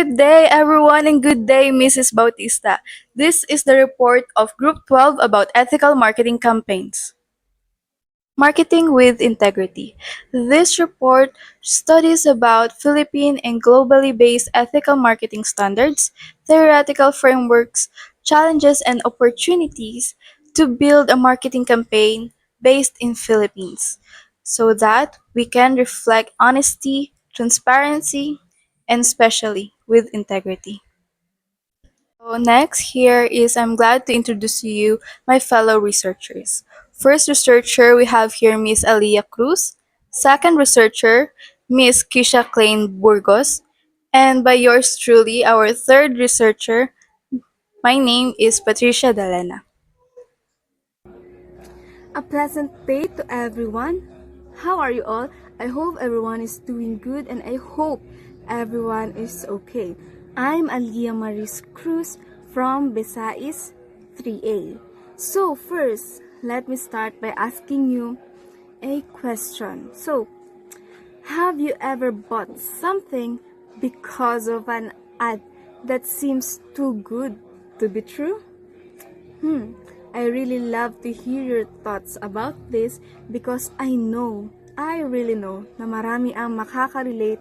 Good day, everyone, and good day, Mrs. Bautista. This is the report of Group 12 about ethical marketing campaigns. Marketing with integrity. This report studies about Philippine and globally based ethical marketing standards, theoretical frameworks, challenges, and opportunities to build a marketing campaign based in Philippines so that we can reflect honesty, transparency, and especially with integrity. So next here is I'm glad to introduce to you my fellow researchers. First researcher we have here Miss Alia Cruz. Second researcher Miss Kisha Klein Burgos. And by yours truly, our third researcher, my name is Patricia Dalena. A pleasant day to everyone. How are you all? I hope everyone is doing good and I hope everyone is okay. I'm Alia Maris Cruz from BSAIS 3A. So first, let me start by asking you a question. So, have you ever bought something because of an ad that seems too good to be true? I really love to hear your thoughts about this because I really know na marami ang makaka-relate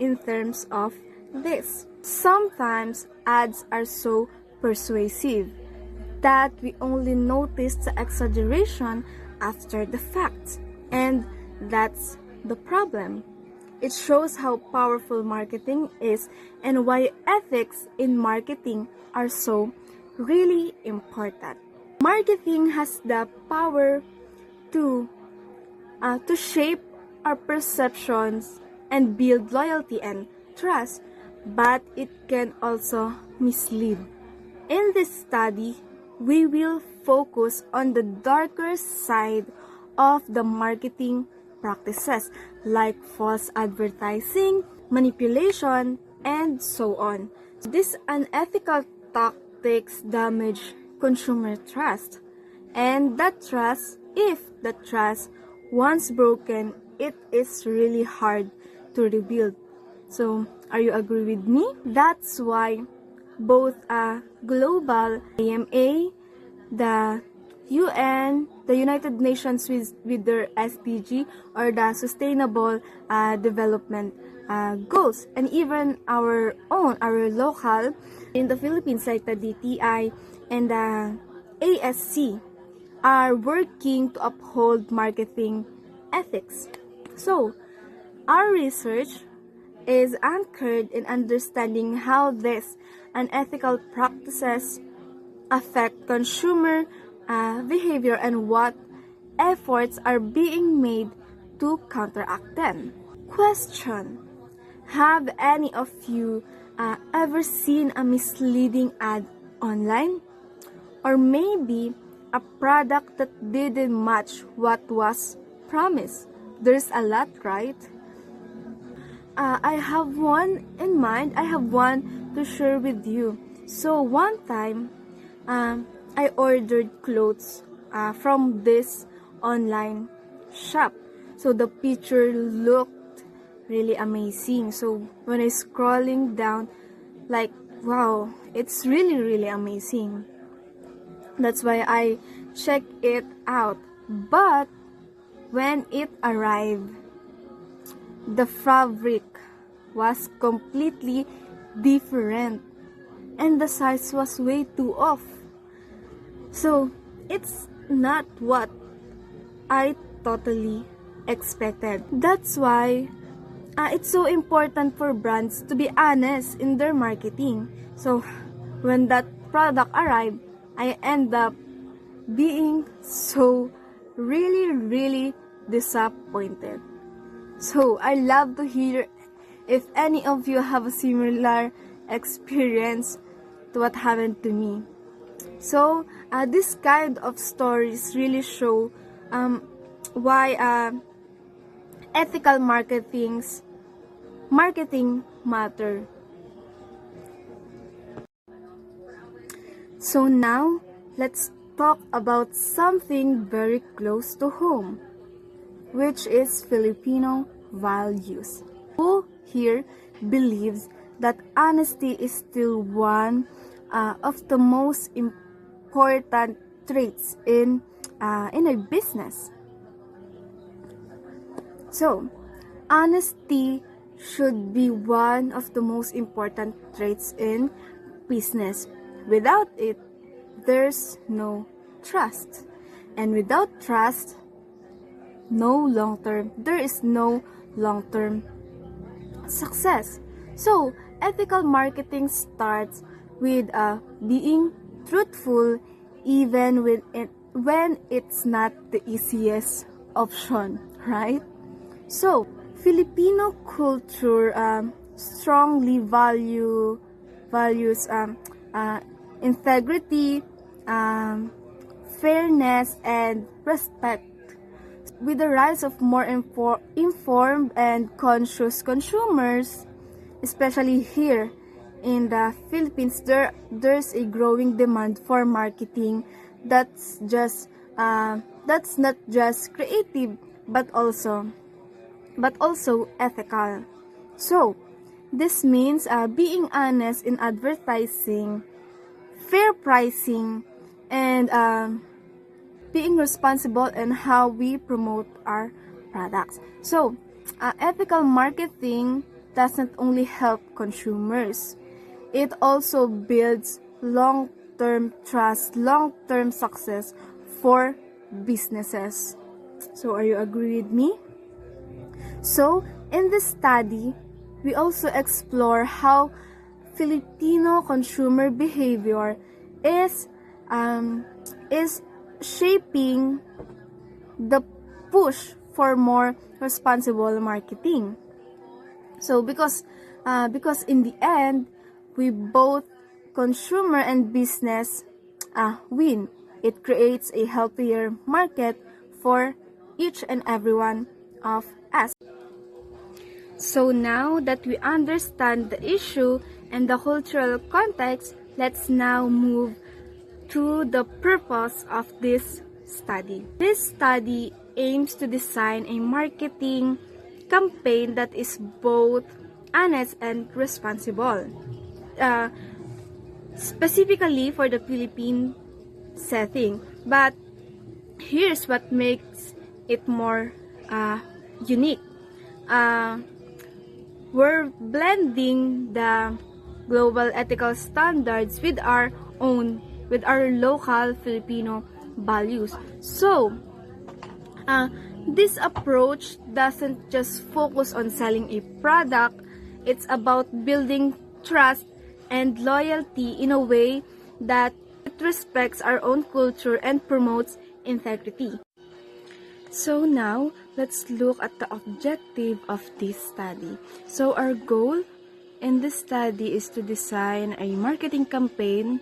in terms of this. Sometimes ads are so persuasive that we only notice the exaggeration after the fact. And that's the problem. It shows how powerful marketing is and why ethics in marketing are so really important. Marketing has the power to shape our perceptions and build loyalty and trust, but it can also mislead. In this study, we will focus on the darker side of the marketing practices like false advertising, manipulation, and so on. These unethical tactics damage consumer trust. And if that trust once broken, it is really hard to rebuild. So, are you agree with me? That's why both global AMA, the UN, the United Nations with their SDG or the Sustainable Development Goals, and even our local, in the Philippines like the DTI and the ASC are working to uphold marketing ethics. So, our research is anchored in understanding how these unethical practices affect consumer behavior and what efforts are being made to counteract them. Question: have any of you ever seen a misleading ad online? Or maybe a product that didn't match what was promised? There's a lot, right? I have one in mind. I have one to share with you. So one time, I ordered clothes from this online shop. So the picture looked really amazing. So when I scrolling down, like, wow, it's really, really amazing. That's why I check it out. But when it arrived, the fabric was completely different and the size was way too off. So it's not what I totally expected. That's why it's so important for brands to be honest in their marketing. So when that product arrived, I end up being so really, really disappointed. So I love to hear if any of you have a similar experience to what happened to me. So this kind of stories really show why ethical marketing matter. So now let's talk about something very close to home, which is Filipino values. Who here believes that honesty is still one of the most important traits in a business. So, honesty should be one of the most important traits in business. Without it, there's no trust. And without trust, there is no long-term success. So, ethical marketing starts with being truthful even when it's not the easiest option, right? So, Filipino culture strongly values integrity, fairness, and respect. With the rise of more informed and conscious consumers, especially here in the Philippines, there's a growing demand for marketing that's not just creative but also ethical. So, this means being honest in advertising, fair pricing, and being responsible in how we promote our products. So, ethical marketing doesn't only help consumers, it also builds long-term trust, long-term success for businesses. So, are you agree with me? So, in this study, we also explore how Filipino consumer behavior is shaping the push for more responsible marketing. So, because in the end, we both consumer and business win. It creates a healthier market for each and every one of us. So now that we understand the issue and the cultural context, let's now move to the purpose of this study. This study aims to design a marketing campaign that is both honest and responsible, specifically for the Philippine setting. But here's what makes it more unique. We're blending the global ethical standards with our local Filipino values. So, this approach doesn't just focus on selling a product, it's about building trust and loyalty in a way that it respects our own culture and promotes integrity. So now, let's look at the objective of this study. So our goal in this study is to design a marketing campaign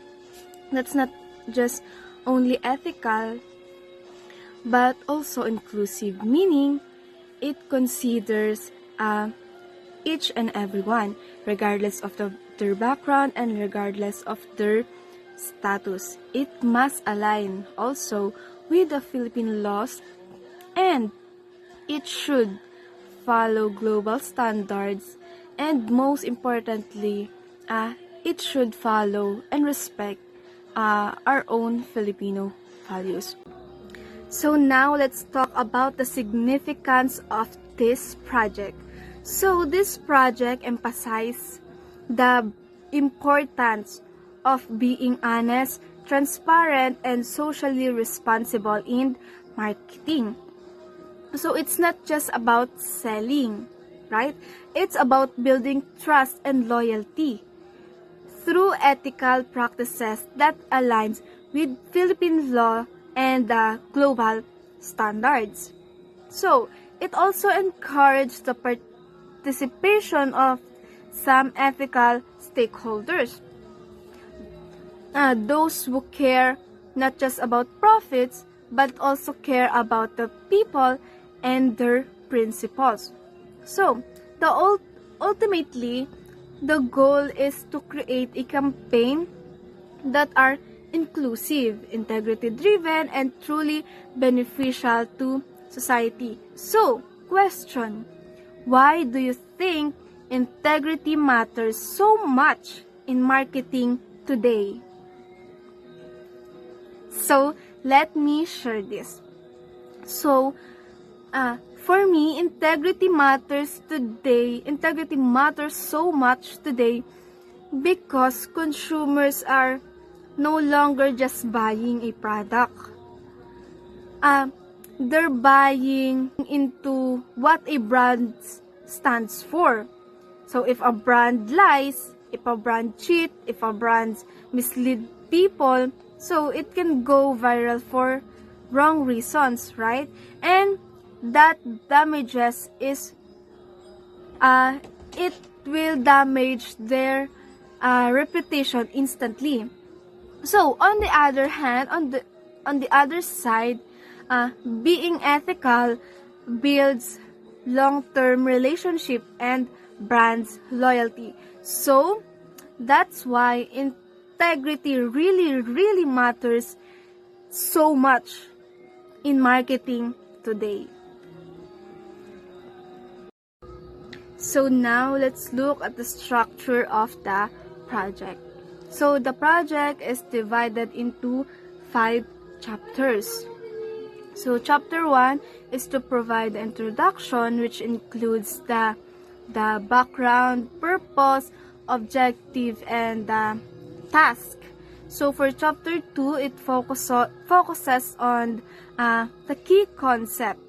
that's not just only ethical, but also inclusive, meaning it considers each and everyone, regardless of their background and regardless of their status. It must align also with the Philippine laws, and it should follow global standards, and most importantly, it should follow and respect our own Filipino values. So now let's talk about the significance of this project. So this project emphasizes the importance of being honest, transparent, and socially responsible in marketing. So it's not just about selling, right? It's about building trust and loyalty through ethical practices that aligns with Philippine law and global standards. So it also encouraged the participation of some ethical stakeholders, those who care not just about profits but also care about the people and their principles. So, ultimately, the goal is to create a campaign that are inclusive, integrity-driven, and truly beneficial to society. So, question, why do you think integrity matters so much in marketing today? So, let me share this. So, for me, integrity matters today. Integrity matters so much today because consumers are no longer just buying a product. They're buying into what a brand stands for. So if a brand lies, if a brand cheat, if a brand mislead people, so it can go viral for wrong reasons, right? And that damages is it will damage their reputation instantly. So on the other hand, on the other side, being ethical builds long-term relationship and brands loyalty. So that's why integrity really matters so much in marketing today. So now let's look at the structure of the project. So the project is divided into 5 chapters. So chapter 1 is to provide the introduction, which includes the background, purpose, objective, and the task. So for chapter 2, it focuses on the key concept.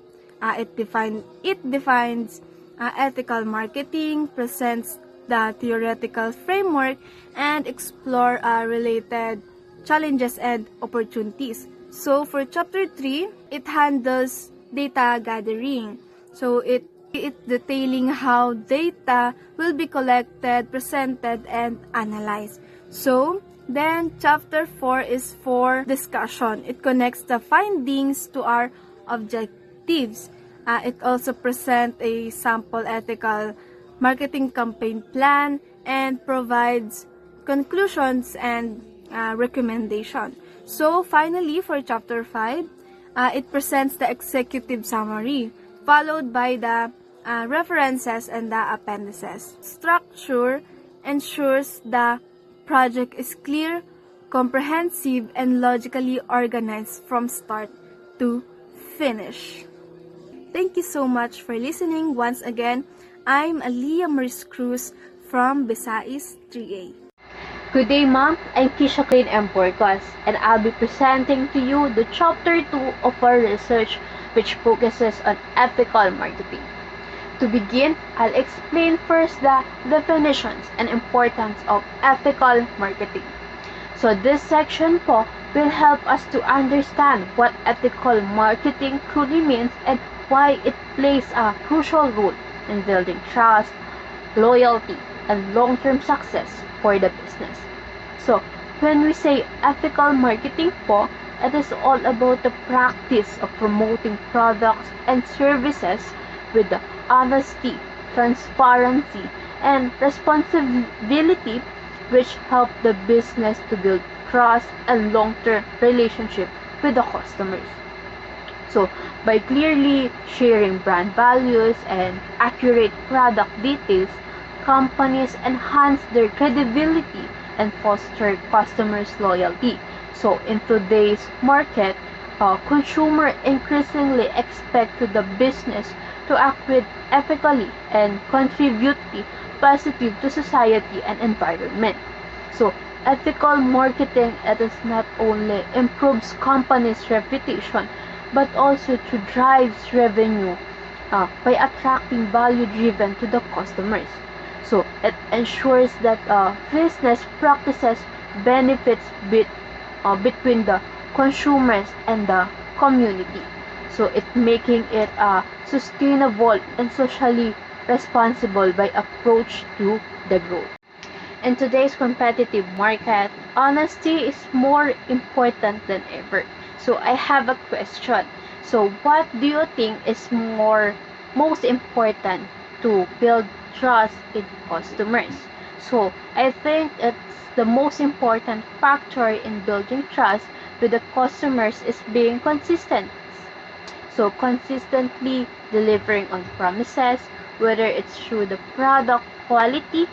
It defines ethical marketing, presents the theoretical framework, and explore related challenges and opportunities. So for chapter 3, it handles data gathering. So it detailing how data will be collected, presented, and analyzed. So then chapter 4 is for discussion. It connects the findings to our objectives. It also presents a sample ethical marketing campaign plan and provides conclusions and recommendation. So finally, for chapter 5, it presents the executive summary, followed by the references and the appendices. Structure ensures the project is clear, comprehensive, and logically organized from start to finish. Thank you so much for listening. Once again, I'm Aliyah Maris Cruz from BSAIS 3A. Good day, ma'am. I'm Kisha Klein M. Porcos, and I'll be presenting to you the Chapter 2 of our research, which focuses on ethical marketing. To begin, I'll explain first the definitions and importance of ethical marketing. So this section po will help us to understand what ethical marketing truly means and why it plays a crucial role in building trust, loyalty, and long-term success for the business. So, when we say ethical marketing po, it is all about the practice of promoting products and services with the honesty, transparency, and responsibility which help the business to build trust and long-term relationship with the customers. So, by clearly sharing brand values and accurate product details, companies enhance their credibility and foster customers' loyalty. So, in today's market, consumers increasingly expect the business to act with ethically and contribute positive to society and environment. So, ethical marketing, it is not only improves companies' reputation, but also to drives revenue by attracting value driven to the customers. So it ensures that business practices benefits between the consumers and the community. So it making it sustainable and socially responsible by approach to the growth. In today's competitive market, honesty is more important than ever. So I have a question. So what do you think is most important to build trust in customers? So I think it's the most important factor in building trust with the customers is being consistent. So consistently delivering on promises, whether it's through the product quality,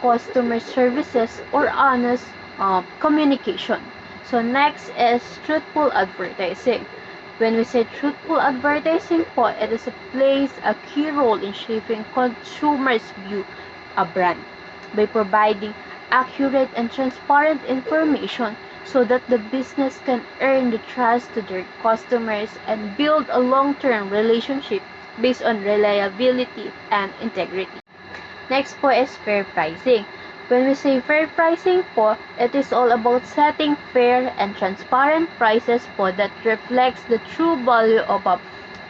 customer services, or honest communication. So next is truthful advertising. When we say truthful advertising po, it is plays a key role in shaping consumers' view a brand by providing accurate and transparent information so that the business can earn the trust to their customers and build a long-term relationship based on reliability and integrity. Next po is fair pricing. When we say fair pricing po, it is all about setting fair and transparent prices po that reflects the true value of a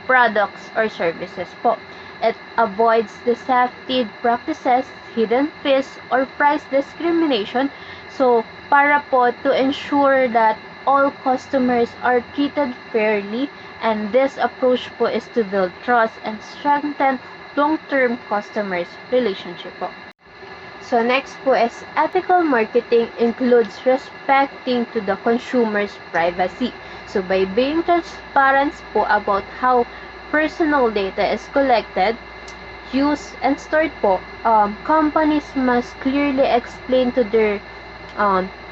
products or services po. It avoids deceptive practices, hidden fees, or price discrimination. So, para po to ensure that all customers are treated fairly, and this approach po is to build trust and strengthen long-term customers relationship po. So next po is ethical marketing includes respecting to the consumer's privacy. So by being transparent po about how personal data is collected, used, and stored po, companies must clearly explain to their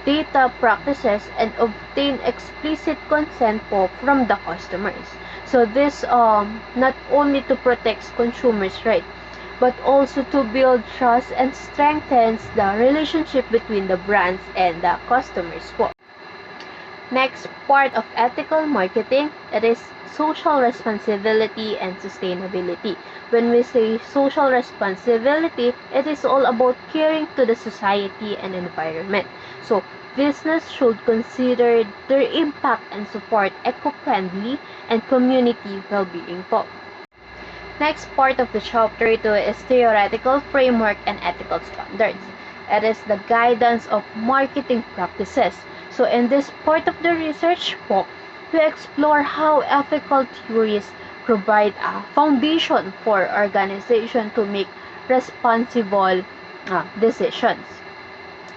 data practices and obtain explicit consent po from the customers. So this not only to protect consumers' right, but also to build trust and strengthens the relationship between the brands and the customers po. Next part of ethical marketing, it is social responsibility and sustainability. When we say social responsibility, it is all about caring to the society and environment. So, business should consider their impact and support eco-friendly and community well-being po. Next part of the chapter 2 is theoretical framework and ethical standards. It is the guidance of marketing practices. So in this part of the research po, we explore how ethical theories provide a foundation for organization to make responsible decisions.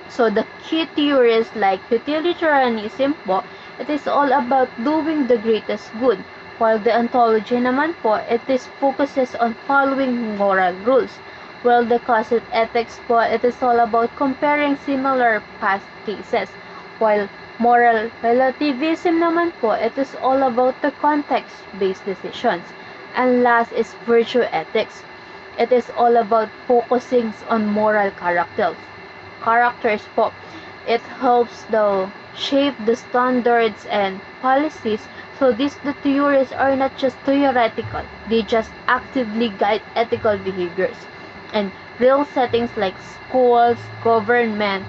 So the key theories like utilitarianism po, it is all about doing the greatest good, while the ontology naman po, it is focuses on following moral rules. While the closet ethics po, it is all about comparing similar past cases. While moral relativism naman po, it is all about the context-based decisions. And last is virtue ethics. It is all about focusing on moral characters po. It helps the shape the standards and policies. So the theories are not just theoretical, they just actively guide ethical behaviors. And real settings like schools, government,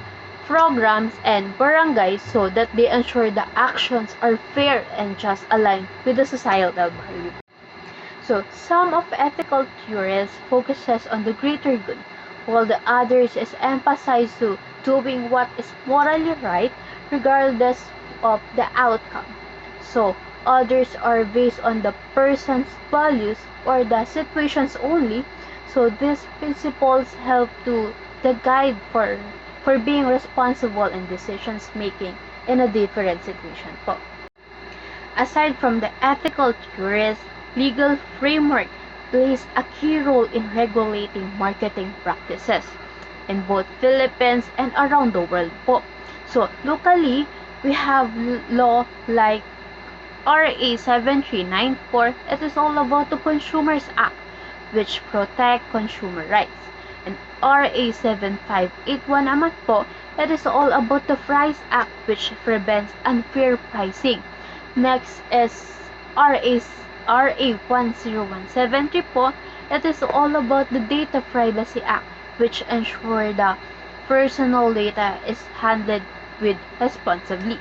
programs, and barangays so that they ensure the actions are fair and just aligned with the societal value. So some of ethical theories focuses on the greater good, while the others is emphasized to doing what is morally right regardless of the outcome. So others are based on the person's values or the situations only. So these principles help to the guide for being responsible in decisions making in a different situation po. Aside from the ethical theories, legal framework plays a key role in regulating marketing practices in both Philippines and around the world po. So locally, we have law like RA 7394. It is all about the Consumers Act, which protect consumer rights. And RA 7581 naman po, it is all about the Price Act, which prevents unfair pricing. Next is RA 10173 po, it is all about the Data Privacy Act, which ensure the personal data is handled with responsibly.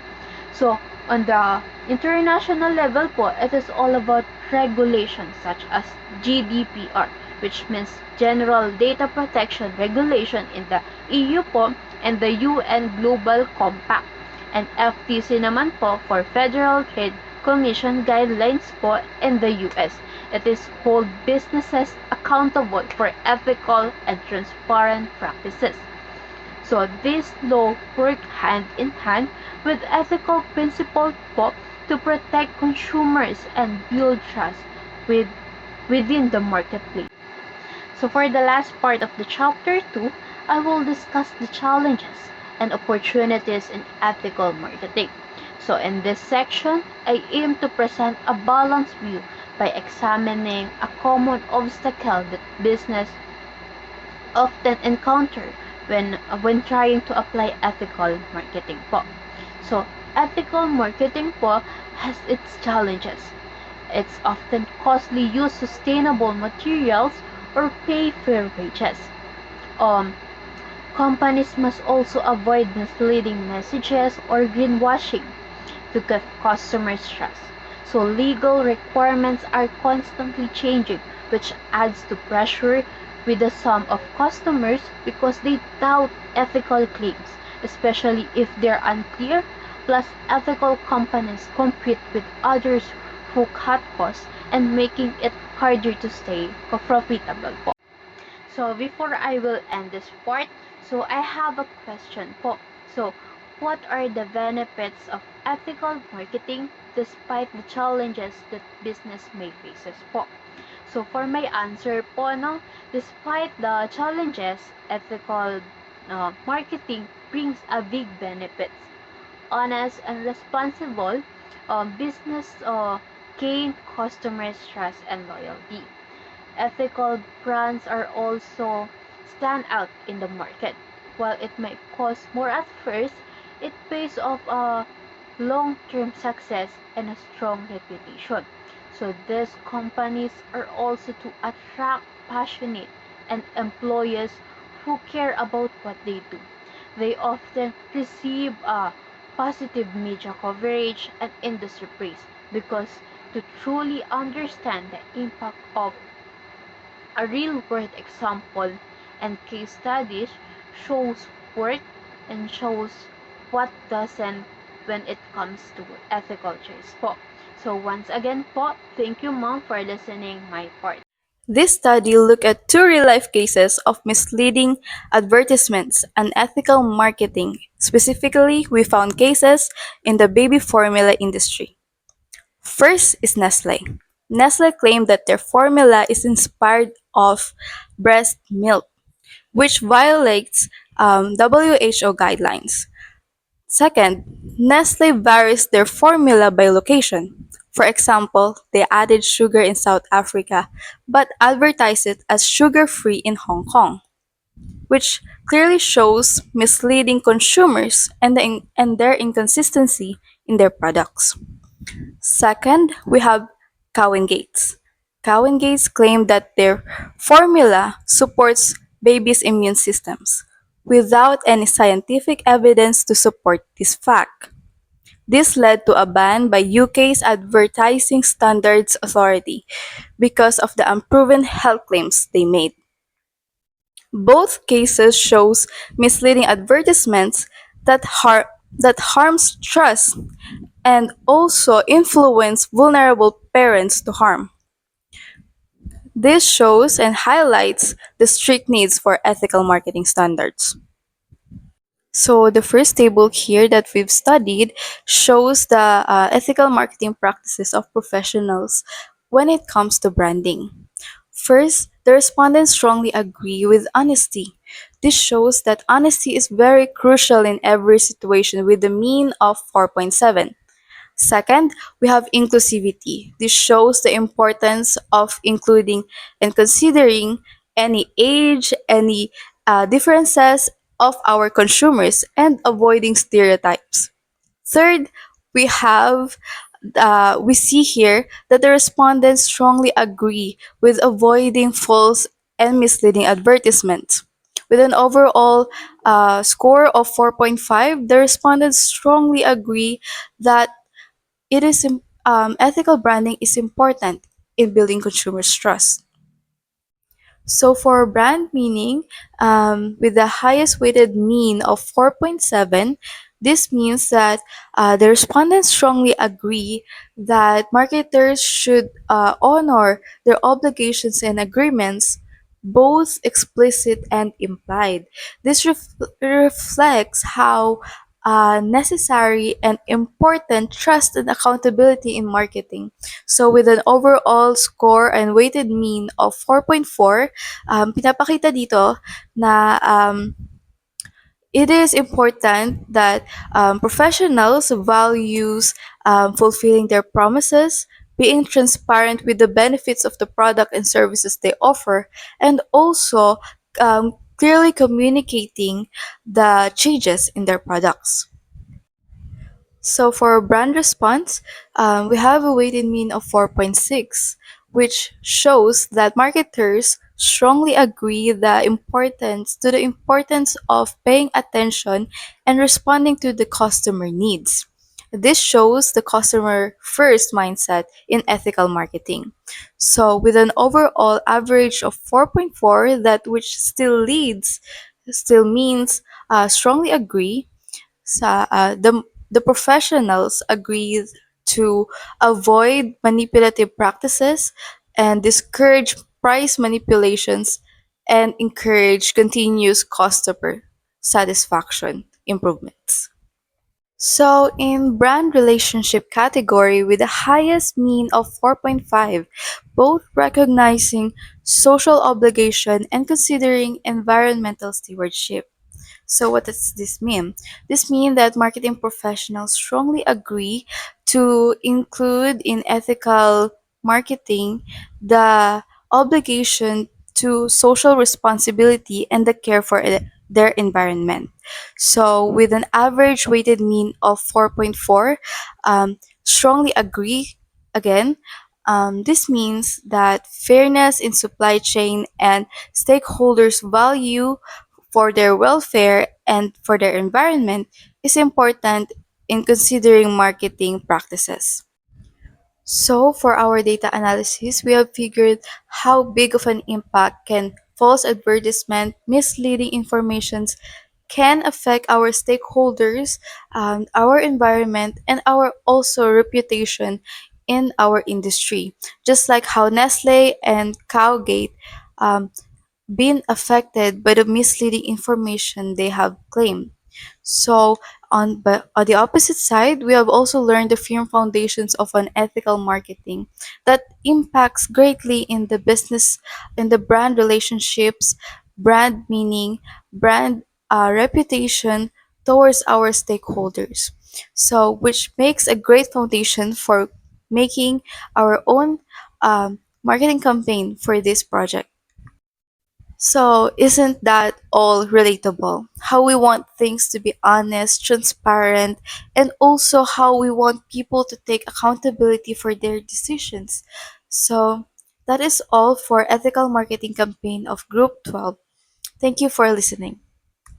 So, on the international level po, it is all about regulations such as GDPR, which means General Data Protection Regulation in the EU po, and the UN Global Compact. And FTC naman po for Federal Trade Commission guidelines po in the US. It is hold businesses accountable for ethical and transparent practices. So this law work hand in hand with ethical principles po to protect consumers and build trust within the marketplace. So for the last part of the chapter 2, I will discuss the challenges and opportunities in ethical marketing. So in this section, I aim to present a balanced view by examining a common obstacle that business often encounter when trying to apply ethical marketing po. So, ethical marketing po has its challenges. It's often costly use sustainable materials or pay fair wages. Um, Companies must also avoid misleading messages or greenwashing to get customers' trust. So legal requirements are constantly changing, which adds to pressure with the sum of customers because they doubt ethical claims, especially if they're unclear. Plus, ethical companies compete with others who cut costs and making it harder to stay profitable po. So before I will end this part, so I have a question po. So what are the benefits of ethical marketing despite the challenges that business may faces po? So for my answer po, no, despite the challenges, ethical marketing brings a big benefits. Honest and responsible business gain customers' trust and loyalty. Ethical brands are also stand out in the market. While it might cost more at first, it pays off a long-term success and a strong reputation. So these companies are also to attract passionate and employees who care about what they do. They often receive a positive media coverage and industry praise because to truly understand the impact of a real-world example and case studies shows work and shows what doesn't when it comes to ethical choice po. So once again po, thank you ma'am for listening my part. This study looked at two real-life cases of misleading advertisements and ethical marketing. Specifically, we found cases in the baby formula industry. First is Nestle. Nestle claimed that their formula is inspired of breast milk, which violates WHO guidelines. Second, Nestle varies their formula by location. For example, they added sugar in South Africa but advertise it as sugar-free in Hong Kong, which clearly shows misleading consumers and their inconsistency in their products. Second, we have Cowen Gates. Cowen Gates claimed that their formula supports babies' immune systems without any scientific evidence to support this fact. This led to a ban by UK's Advertising Standards Authority because of the unproven health claims they made. Both cases shows misleading advertisements that harms trust and also influence vulnerable parents to harm. This shows and highlights the strict needs for ethical marketing standards. So the first table here that we've studied shows the ethical marketing practices of professionals when it comes to branding. First, the respondents strongly agree with honesty. This shows that honesty is very crucial in every situation with the mean of 4.7. Second, we have inclusivity. This shows the importance of including and considering any age, any differences of our consumers, and avoiding stereotypes. Third, we have we see here that the respondents strongly agree with avoiding false and misleading advertisements. With an overall score of 4.5, the respondents strongly agree that ethical branding is important in building consumers' trust. So for brand meaning, with the highest weighted mean of 4.7, this means that the respondents strongly agree that marketers should honor their obligations and agreements, both explicit and implied. This reflects how necessary and important trust and accountability in marketing. So with an overall score and weighted mean of 4.4, pinapakita dito na it is important that professionals values fulfilling their promises, being transparent with the benefits of the product and services they offer, and also clearly communicating the changes in their products. So for brand response, we have a weighted mean of 4.6, which shows that marketers strongly agree the importance of paying attention and responding to the customer needs. This shows the customer first mindset in ethical marketing. So with an overall average of 4.4, that which still means strongly agree the professionals agreed to avoid manipulative practices and discourage price manipulations and encourage continuous customer satisfaction improvements. So in brand relationship category with the highest mean of 4.5, both recognizing social obligation and considering environmental stewardship. So what does this mean? This means that marketing professionals strongly agree to include in ethical marketing the obligation to social responsibility and the care for their environment. So with an average weighted mean of 4.4, strongly agree again. This means that fairness in supply chain and stakeholders value for their welfare and for their environment is important in considering marketing practices. So, for our data analysis, we have figured how big of an impact can false advertisement, misleading informations can affect our stakeholders, our environment, and our also reputation in our industry. Just like how Nestle and Cowgate um, been affected by the misleading information they have claimed. So, on the opposite side, we have also learned the firm foundations of an ethical marketing that impacts greatly in the business, in the brand relationships, brand meaning, brand reputation towards our stakeholders. So, which makes a great foundation for making our own marketing campaign for this project. So, isn't that all relatable? How we want things to be honest, transparent, and also how we want people to take accountability for their decisions. So, that is all for ethical marketing campaign of Group 12. Thank you for listening.